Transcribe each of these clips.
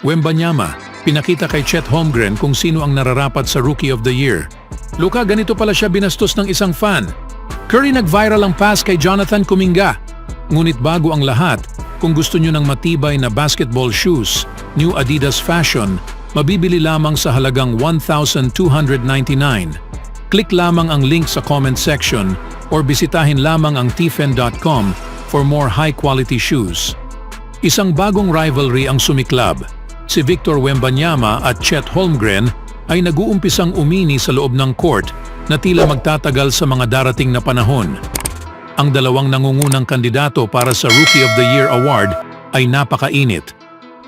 Wembanyama, pinakita kay Chet Holmgren kung sino ang nararapat sa Rookie of the Year. Luka, ganito pala siya binastos ng isang fan. Curry, nag-viral ang pass kay Jonathan Kuminga. Ngunit bago ang lahat, kung gusto nyo ng matibay na basketball shoes, New Adidas Fashion, mabibili lamang sa halagang $1,299. Click lamang ang link sa comment section or bisitahin lamang ang tfen.com for more high-quality shoes. Isang bagong rivalry ang sumiklab. Si Victor Wembanyama at Chet Holmgren ay nag-uumpisang umini sa loob ng court na tila magtatagal sa mga darating na panahon. Ang dalawang nangungunang kandidato para sa Rookie of the Year Award ay napakainit.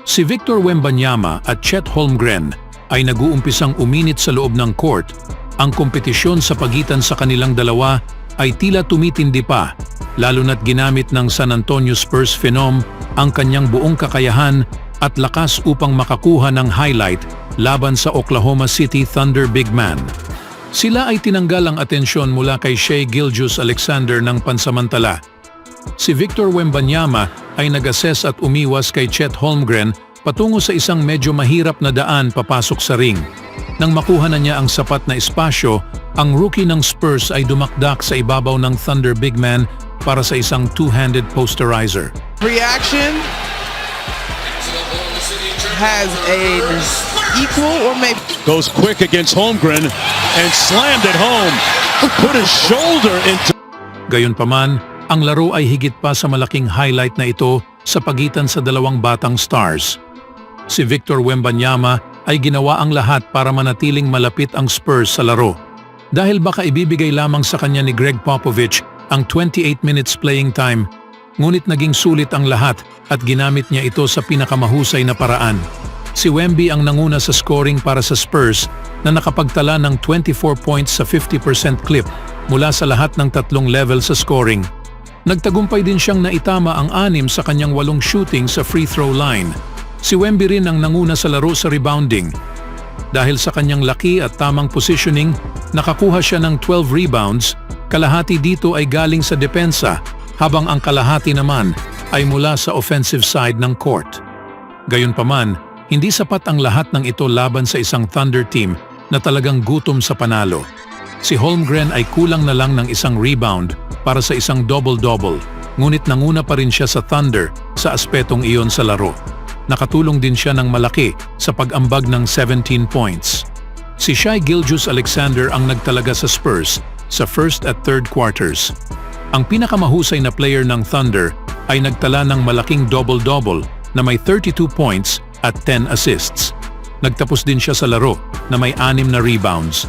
Si Victor Wembanyama at Chet Holmgren ay nag-uumpisang uminit sa loob ng court. Ang kompetisyon sa pagitan sa kanilang dalawa ay tila tumitindi pa, lalo na't ginamit ng San Antonio Spurs Phenom ang kanyang buong kakayahan at lakas upang makakuha ng highlight laban sa Oklahoma City Thunder big man. Sila ay tinanggal ang atensyon mula kay Shai Gilgeous-Alexander ng pansamantala. Si Victor Wembanyama ay nag-assess at umiwas kay Chet Holmgren patungo sa isang medyo mahirap na daan papasok sa ring. Nang makuha na niya ang sapat na espasyo, ang rookie ng Spurs ay dumakdak sa ibabaw ng Thunder big man para sa isang two-handed posterizer. Reaction has an equal or maybe goes quick against Holmgren and slammed it home. Put his shoulder into. Gayunpaman, ang laro ay higit pa sa malaking highlight na ito sa pagitan sa dalawang batang stars. Si Victor Wembanyama ay ginawa ang lahat para manatiling malapit ang Spurs sa laro. Dahil baka ibibigay lamang sa kanya ni Greg Popovich ang 28 minutes playing time, ngunit naging sulit ang lahat at ginamit niya ito sa pinakamahusay na paraan. Si Wemby ang nanguna sa scoring para sa Spurs na nakapagtala ng 24 points sa 50% clip mula sa lahat ng tatlong level sa scoring. Nagtagumpay din siyang naitama ang 6 sa kanyang 8 shooting sa free throw line. Si Wemby rin ang nanguna sa laro sa rebounding. Dahil sa kanyang laki at tamang positioning, nakakuha siya ng 12 rebounds, kalahati dito ay galing sa depensa, habang ang kalahati naman ay mula sa offensive side ng court. Gayunpaman, hindi sapat ang lahat ng ito laban sa isang Thunder team na talagang gutom sa panalo. Si Holmgren ay kulang na lang ng isang rebound para sa isang double-double, ngunit nanguna pa rin siya sa Thunder sa aspetong iyon sa laro. Nakatulong din siya ng malaki sa pag-ambag ng 17 points. Si Shai Gilgeous-Alexander ang nagtalaga sa Spurs sa first at third quarters. Ang pinakamahusay na player ng Thunder ay nagtala ng malaking double-double na may 32 points at 10 assists. Nagtapos din siya sa laro na may 6 na rebounds.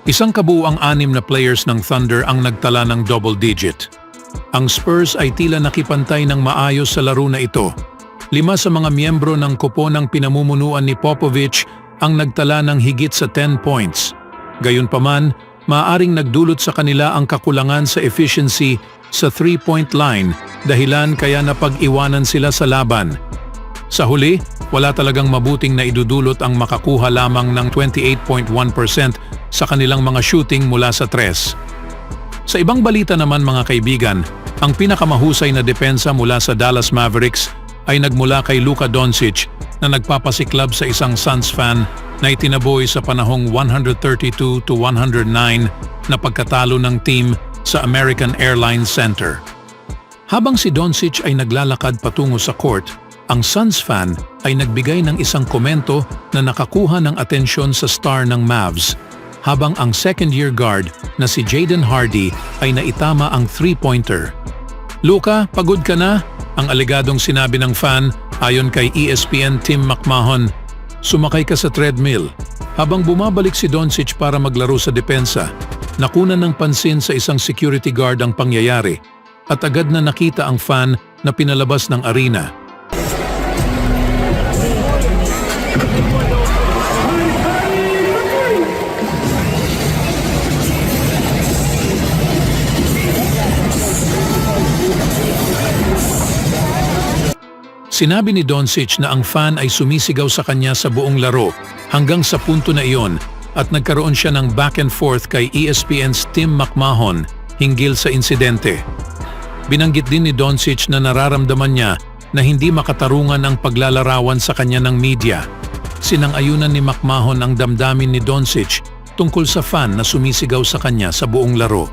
Isang kabuuang 6 na players ng Thunder ang nagtala ng double-digit. Ang Spurs ay tila nakipantay ng maayos sa laro na ito. 5 sa mga miyembro ng kupo ng pinamumunuan ni Popovich ang nagtala ng higit sa 10 points. Gayunpaman, maaaring nagdulot sa kanila ang kakulangan sa efficiency sa 3-point line dahilan kaya napag-iwanan sila sa laban. Sa huli, wala talagang mabuting na idudulot ang makakuha lamang ng 28.1% sa kanilang mga shooting mula sa 3. Sa ibang balita naman mga kaibigan, ang pinakamahusay na depensa mula sa Dallas Mavericks ay nagmula kay Luka Doncic na nagpapasiklab sa isang Suns fan na itinaboy sa panahong 132-109 na pagkatalo ng team sa American Airlines Center. Habang si Doncic ay naglalakad patungo sa court, ang Suns fan ay nagbigay ng isang komento na nakakuha ng atensyon sa star ng Mavs, habang ang second-year guard na si Jaden Hardy ay naitama ang 3-pointer. "Luka, pagod ka na?" ang alegadong sinabi ng fan ayon kay ESPN Tim McMahon. "Sumakay ka sa treadmill." Habang bumabalik si Doncic para maglaro sa depensa, nakunan ng pansin sa isang security guard ang pangyayari at agad na nakita ang fan na pinalabas ng arena. Sinabi ni Doncic na ang fan ay sumisigaw sa kanya sa buong laro hanggang sa punto na iyon at nagkaroon siya ng back and forth kay ESPN's Tim McMahon hinggil sa insidente. Binanggit din ni Doncic na nararamdaman niya na hindi makatarungan ang paglalarawan sa kanya ng media. Sinang-ayunan ni McMahon ang damdamin ni Doncic tungkol sa fan na sumisigaw sa kanya sa buong laro.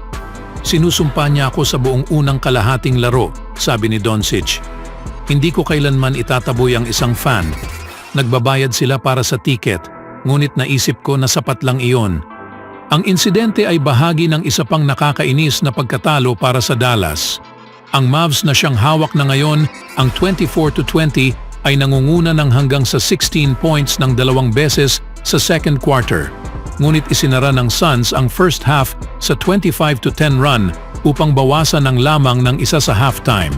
Sinusumpa niya ako sa buong unang kalahating laro, sabi ni Doncic. Hindi ko kailanman itataboy ang isang fan. Nagbabayad sila para sa tiket, ngunit naisip ko na sapat lang iyon. Ang insidente ay bahagi ng isa pang nakakainis na pagkatalo para sa Dallas. Ang Mavs na siyang hawak na ngayon, ang 24-20, ay nangunguna ng hanggang sa 16 points ng 2 beses sa second quarter. Ngunit isinara ng Suns ang first half sa 25-10 run upang bawasan ng lamang ng isa sa halftime,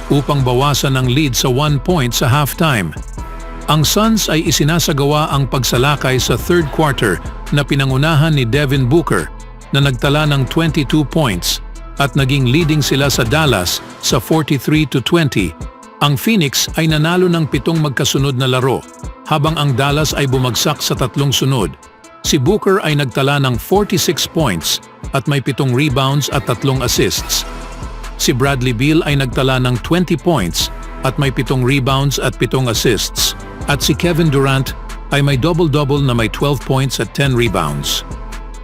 upang bawasan ng lead sa 1 point sa halftime. Ang Suns ay isinasagawa ang pagsalakay sa third quarter na pinangunahan ni Devin Booker na nagtala ng 22 points at naging leading sila sa Dallas sa 43-20. Ang Phoenix ay nanalo ng 7 magkasunod na laro habang ang Dallas ay bumagsak sa 3 sunod. Si Booker ay nagtala ng 46 points at may 7 rebounds at 3 assists. Si Bradley Beal ay nagtala ng 20 points at may 7 rebounds at 7 assists. At si Kevin Durant ay may double-double na may 12 points at 10 rebounds.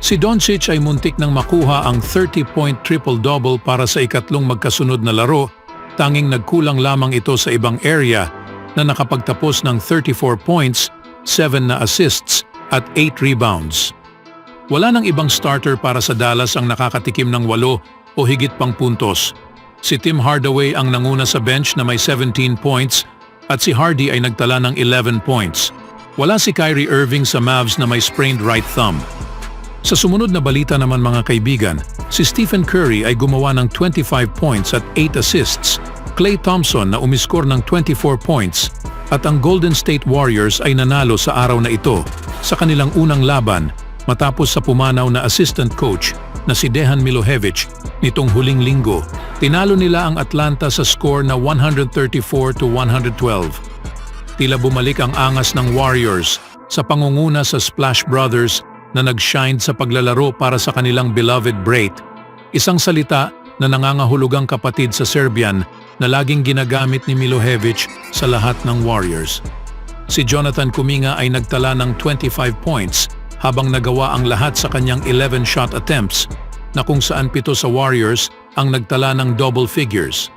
Si Doncic ay muntik nang makuha ang 30-point triple-double para sa ikatlong magkasunod na laro, tanging nagkulang lamang ito sa ibang area na nakapagtapos ng 34 points, 7 na assists at 8 rebounds. Wala nang ibang starter para sa Dallas ang nakakatikim ng 8 o higit pang puntos. Si Tim Hardaway ang nanguna sa bench na may 17 points at si Hardy ay nagtala ng 11 points. Wala si Kyrie Irving sa Mavs na may sprained right thumb. Sa sumunod na balita naman mga kaibigan, si Stephen Curry ay gumawa ng 25 points at 8 assists, Klay Thompson na umiskor ng 24 points, at ang Golden State Warriors ay nanalo sa araw na ito sa kanilang unang laban matapos sa pumanaw na assistant coach na si Dejan Milojevic nitong huling linggo. Tinalo nila ang Atlanta sa score na 134-112. Tila bumalik ang angas ng Warriors sa pangunguna sa Splash Brothers na nag-shine sa paglalaro para sa kanilang beloved Brait, isang salita na nangangahulugang kapatid sa Serbian na laging ginagamit ni Milojevic sa lahat ng Warriors. Si Jonathan Kuminga ay nagtala ng 25 points habang nagawa ang lahat sa kanyang 11 shot attempts na kung saan 7 sa Warriors ang nagtala ng double figures.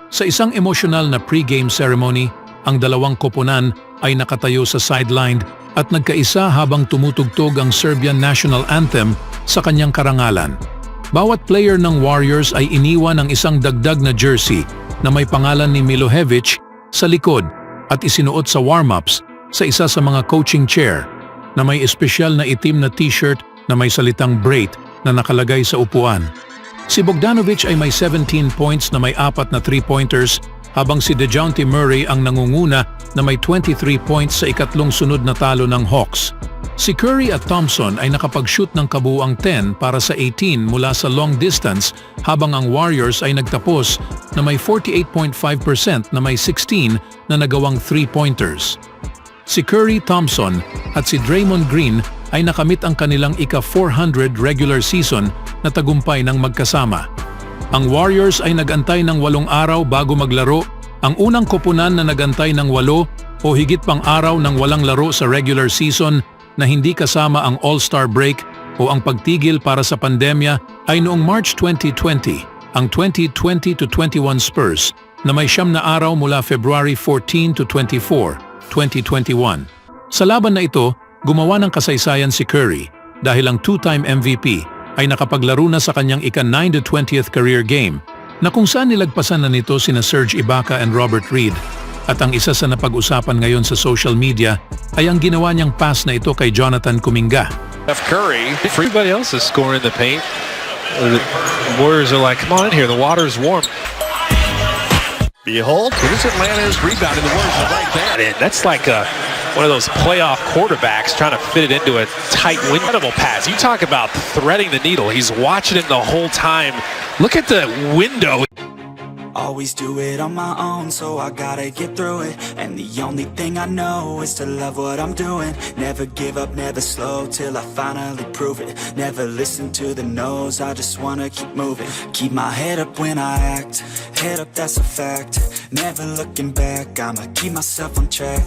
Sa isang emosyonal na pre-game ceremony, ang dalawang koponan ay nakatayo sa sideline at nagkaisa habang tumutugtog ang Serbian National Anthem sa kanyang karangalan. Bawat player ng Warriors ay iniwan ng isang dagdag na jersey na may pangalan ni Milojevic sa likod at isinuot sa warm-ups sa isa sa mga coaching chair na may espesyal na itim na t-shirt na may salitang Brait na nakalagay sa upuan. Si Bogdanovic ay may 17 points na may 4 na 3-pointers habang si DeJounte Murray ang nangunguna na may 23 points sa ikatlong sunod na talo ng Hawks. Si Curry at Thompson ay nakapag-shoot ng kabuuang 10 para sa 18 mula sa long distance habang ang Warriors ay nagtapos na may 48.5% na may 16 na nagawang 3-pointers. Si Curry, Thompson at si Draymond Green ay nakamit ang kanilang ika-400 regular season na tagumpay ng magkasama. Ang Warriors ay nagantay ng 8 araw bago maglaro, ang unang koponan na nagantay ng 8 o higit pang araw ng walang laro sa regular season na hindi kasama ang All-Star break o ang pagtigil para sa pandemya ay noong March 2020, ang 2020-21 Spurs na may 9 na araw mula February 14-24, 2021. Sa laban na ito, gumawa ng kasaysayan si Curry dahil ang 2-time MVP ay nakapaglaro na sa kanyang ika-9 to 20th career game na kung saan nilagpasan na nito sina Serge Ibaka and Robert Reed. At ang isa sa napag-usapan ngayon sa social media ay ang ginawa niyang pass na ito kay Jonathan Kuminga. Curry, everybody else is scoring the paint. The Warriors are like, come on in here, the water's warm. Behold, here's Atlanta's rebound, and the Warriors are right there. That's like one of those playoff quarterbacks trying to fit it into a tight window. Incredible pass. You talk about threading the needle. He's watching it the whole time. Look at the window. always do it on my own, so I gotta get through it. And the only thing I know is to love what I'm doing. Never give up, never slow, till I finally prove it. Never listen to the no's, I just wanna keep moving. Keep my head up when I act, head up, that's a fact. Never looking back, I'ma keep myself on track.